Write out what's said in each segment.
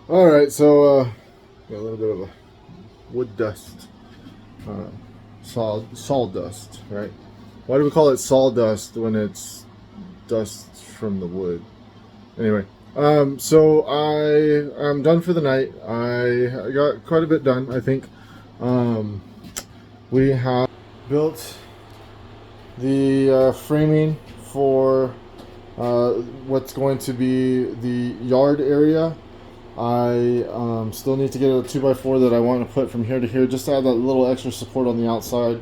All right, so got a little bit of a wood dust, uh, sawdust, right? Why do we call it sawdust when it's dust from the wood? Anyway, so I am done for the night. I got quite a bit done, I think. Um, we have built the framing for what's going to be the yard area. I still need to get a 2x4 that I want to put from here to here, just to add that little extra support on the outside,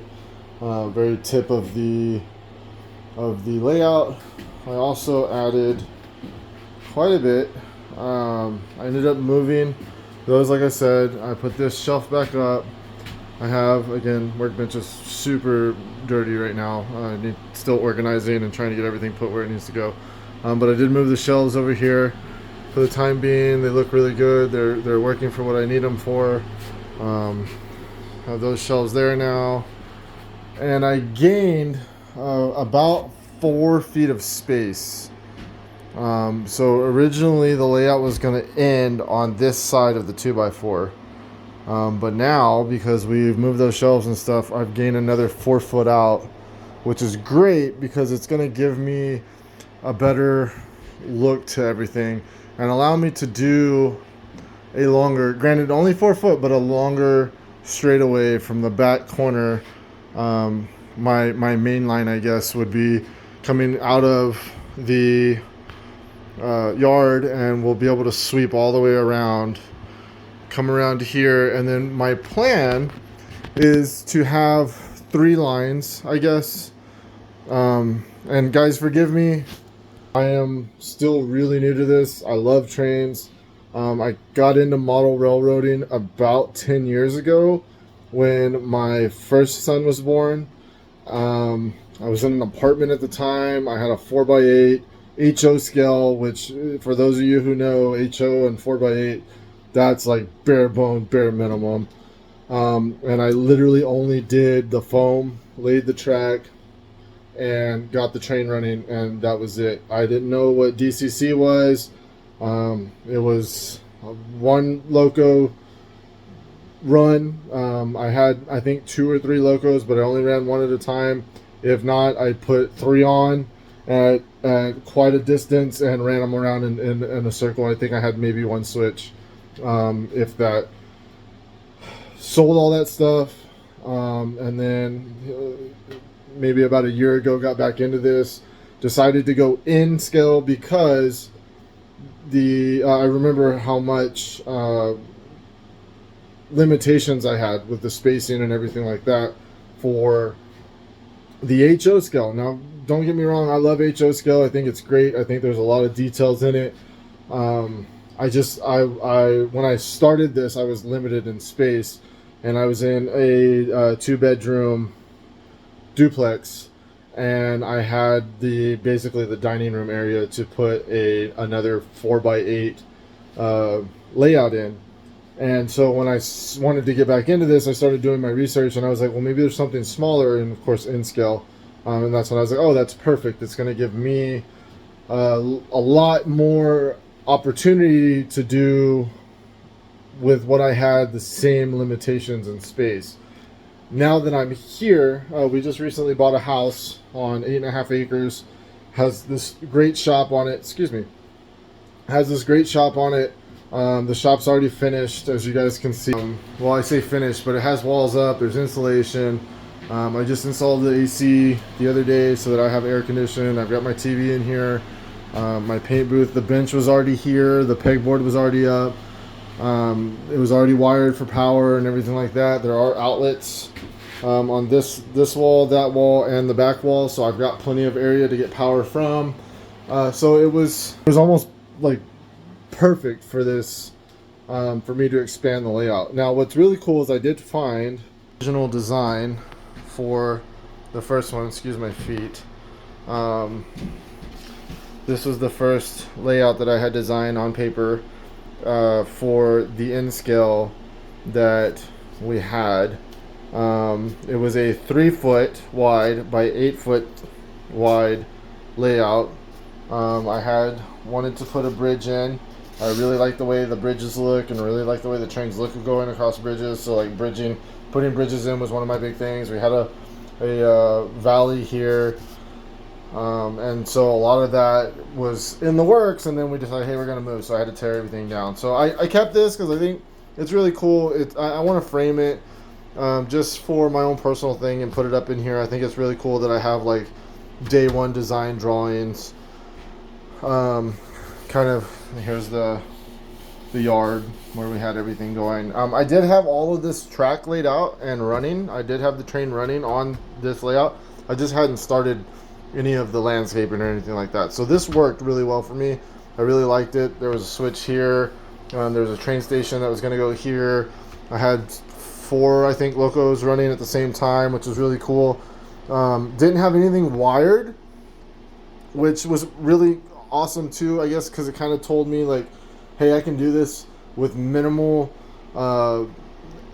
very tip of the layout. I also added quite a bit. I ended up moving those, like I said. I put this shelf back up. I have, again, workbench is super dirty right now. I need still organizing and trying to get everything put where it needs to go. But I did move the shelves over here. For the time being, they look really good. They're working for what I need them for. Have those shelves there now, and I gained about 4 feet of space. So originally the layout was going to end on this side of the 2x4, but now because we've moved those shelves and stuff, I've gained another 4 foot out, which is great because it's going to give me a better look to everything and allow me to do a longer, granted only 4 foot, but a longer straightaway from the back corner. My main line, I guess, would be coming out of the yard, and we'll be able to sweep all the way around, come around here, and then my plan is to have 3 lines, I guess. And guys, forgive me, I am still really new to this. I love trains. I got into model railroading about 10 years ago when my first son was born. I was in an apartment at the time. I had a 4x8 HO scale, which for those of you who know HO and 4x8, that's like bare bone, bare minimum. And I literally only did the foam, laid the track, and got the train running, and that was it. I didn't know what DCC was. It was a one loco run. I had, I think, 2 or 3 locos, but I only ran one at a time. If not, I put 3 on at quite a distance and ran them around in a circle. I think I had maybe 1 switch, if that. Sold all that stuff, and then maybe about a year ago got back into this. Decided to go in scale because I remember how much limitations I had with the spacing and everything like that for the HO scale. Now, don't get me wrong, I love HO scale. I think it's great. I think there's a lot of details in it. I when I started this, I was limited in space, and I was in a 2-bedroom duplex, and I had basically the dining room area to put another 4x8 layout in. And so when I wanted to get back into this, I started doing my research, and I was like, well, maybe there's something smaller, and of course in scale. And that's when I was like, oh, that's perfect. It's going to give me a lot more opportunity to do with what I had, the same limitations in space. Now that I'm here, we just recently bought a house on 8.5 acres, has this great shop on it. Excuse me. Has this great shop on it. The shop's already finished, as you guys can see. Well, I say finished, but it has walls up. There's insulation. I just installed the AC the other day so that I have air conditioning. I've got my TV in here. My paint booth, the bench was already here. The pegboard was already up. It was already wired for power and everything like that. There are outlets on this wall, that wall, and the back wall, so I've got plenty of area to get power from. So it was almost like perfect for this, for me to expand the layout. Now, what's really cool is I did find original design for the first one. Excuse my feet. This was the first layout that I had designed on paper for the N scale that we had. It was a 3-foot wide by 8-foot wide layout. I had wanted to put a bridge in, I really like the way the bridges look, and really like the way the trains look going across bridges. So like putting bridges in was one of my big things. We had a valley here, and so a lot of that was in the works, and then we decided, hey, we're gonna move, so I had to tear everything down. So I kept this because I think it's really cool. I want to frame it just for my own personal thing and put it up in here. I think it's really cool that I have like day one design drawings. Kind of, here's the yard where we had everything going. I did have all of this track laid out and running. I did have the train running on this layout. I just hadn't started any of the landscaping or anything like that. So this worked really well for me. I really liked it. There was a switch here. There was a train station that was going to go here. I had 4, I think, locos running at the same time, which was really cool. Didn't have anything wired, which was really awesome too, I guess, because it kind of told me like, hey, I can do this with minimal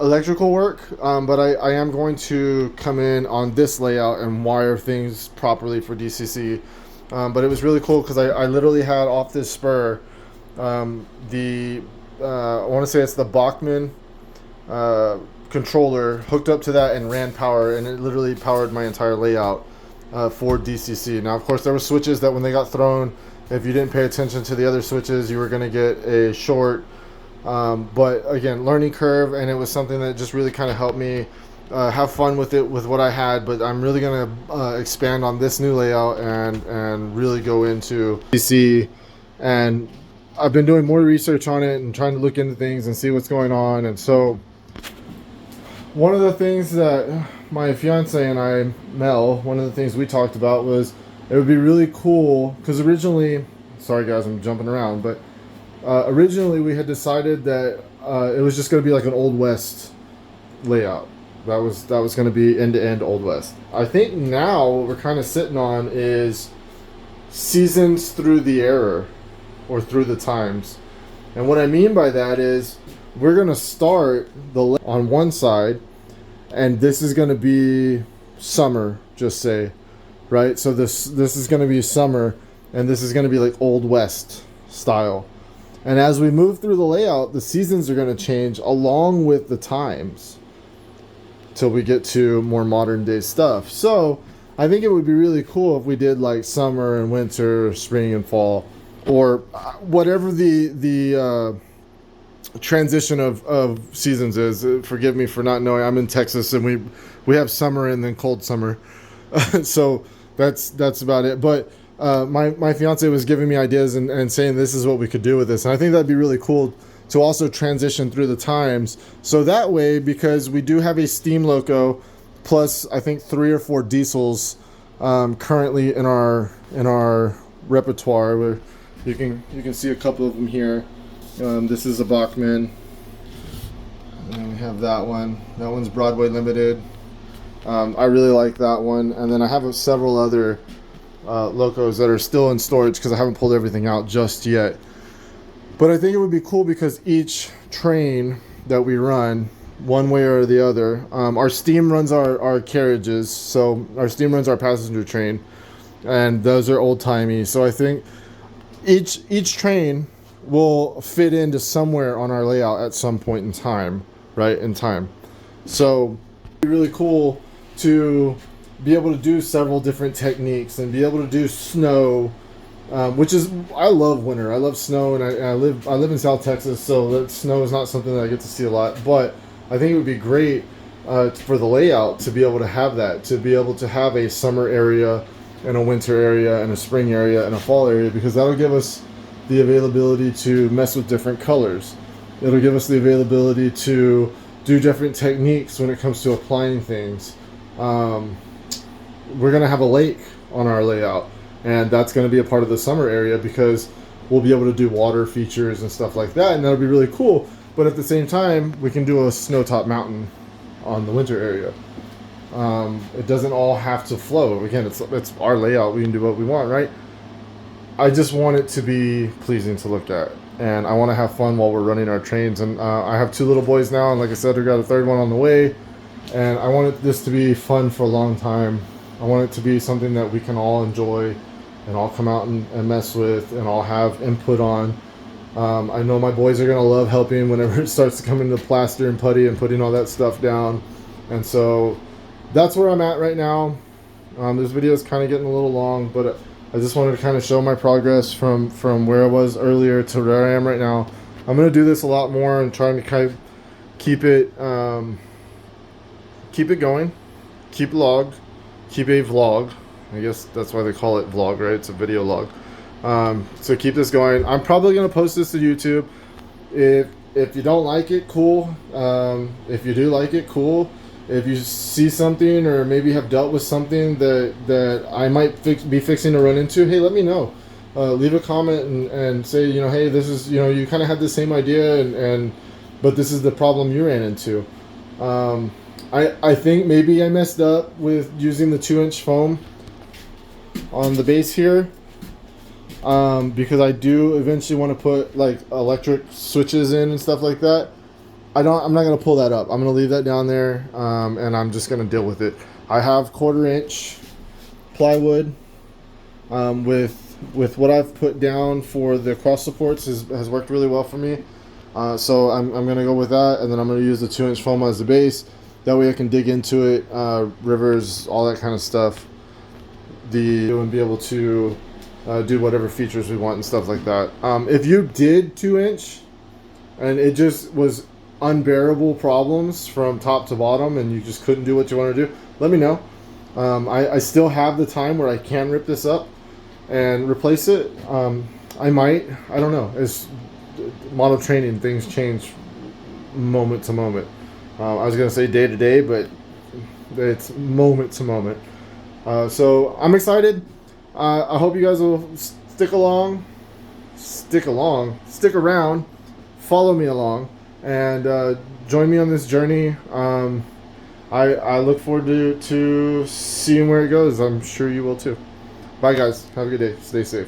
electrical work, but I am going to come in on this layout and wire things properly for DCC. But it was really cool because I literally had off this spur I want to say it's the Bachmann controller hooked up to that and ran power, and it literally powered my entire layout for DCC. Now, of course, there were switches that when they got thrown, if you didn't pay attention to the other switches, you were going to get a short. But again, learning curve, and it was something that just really kind of helped me have fun with it, with what I had. But I'm really going to expand on this new layout and really go into DCC. And I've been doing more research on it and trying to look into things and see what's going on. And so one of the things that my fiance and I, Mel, one of the things we talked about was it would be really cool, because originally, sorry guys, I'm jumping around, but originally we had decided that it was just going to be like an Old West layout. That was going to be end-to-end Old West. I think now what we're kind of sitting on is seasons through the era, or through the times. And what I mean by that is we're going to start on one side, and this is going to be summer, just say, right? So this is going to be summer, and this is going to be like Old West style. And as we move through the layout, the seasons are going to change along with the times till we get to more modern day stuff. So I think it would be really cool if we did like summer and winter, spring and fall, or whatever the transition of seasons is. Forgive me for not knowing. I'm in Texas, and we have summer and then cold summer. So that's about it. But my fiance was giving me ideas and saying this is what we could do with this. And I think that'd be really cool to also transition through the times. So that way, because we do have a steam loco, plus I think 3 or 4 diesels currently in our repertoire. Where you can see a couple of them here. This is a Bachmann. And we have that one. That one's Broadway Limited. I really like that one. And then I have several other locos that are still in storage because I haven't pulled everything out just yet. But I think it would be cool because each train that we run, one way or the other, our steam runs our carriages. So our steam runs our passenger train, and those are old-timey. So I think each train will fit into somewhere on our layout at some point in time, right? In time. So it'd be really cool to be able to do several different techniques and be able to do snow, which is, I love winter. I love snow, and I live in South Texas, so that snow is not something that I get to see a lot. But I think it would be great for the layout to be able to have that, to be able to have a summer area and a winter area and a spring area and a fall area, because that'll give us the availability to mess with different colors. It'll give us the availability to do different techniques when it comes to applying things. We're going to have a lake on our layout, and that's going to be a part of the summer area because we'll be able to do water features and stuff like that, and that'll be really cool. But at the same time, we can do a snow-top mountain on the winter area. It doesn't all have to flow. Again, it's our layout. We can do what we want, right? I just want it to be pleasing to look at, and I want to have fun while we're running our trains. And I have 2 little boys now, and like I said, we got a 3rd one on the way, and I want this to be fun for a long time. I want it to be something that we can all enjoy and all come out and mess with and all have input on. I know my boys are gonna love helping whenever it starts to come into plaster and putty and putting all that stuff down. And so that's where I'm at right now. This video is kind of getting a little long, but I just wanted to kind of show my progress from where I was earlier to where I am right now. I'm gonna do this a lot more and trying to kind of keep it going, keep a vlog. I guess that's why they call it vlog, right? It's a video log. So keep this going. I'm probably gonna post this to YouTube. If you don't like it, cool. If you do like it, cool. If you see something or maybe have dealt with something that I might be fixing to run into, hey, let me know. Leave a comment and say, you know, hey, this is, you know, you kind of had the same idea but this is the problem you ran into. I think maybe I messed up with using the 2-inch foam on the base here, because I do eventually want to put like electric switches in and stuff like that. I'm not going to pull that up. I'm going to leave that down there, and I'm just going to deal with it. I have 1/4-inch plywood with what I've put down for the cross supports has worked really well for me. So I'm going to go with that, and then I'm going to use the 2-inch foam as the base. That way I can dig into it, rivers, all that kind of stuff. And be able to do whatever features we want and stuff like that. If you did 2-inch and it just was unbearable problems from top to bottom and you just couldn't do what you want to do, let me know. I still have the time where I can rip this up and replace it. I don't know. As model training, things change moment to moment. I was gonna say day to day, but it's moment to moment. So I'm excited. I hope you guys will stick around, follow me along, and join me on this journey. I look forward to seeing where it goes. I'm sure you will too. Bye guys. Have a good day. Stay safe.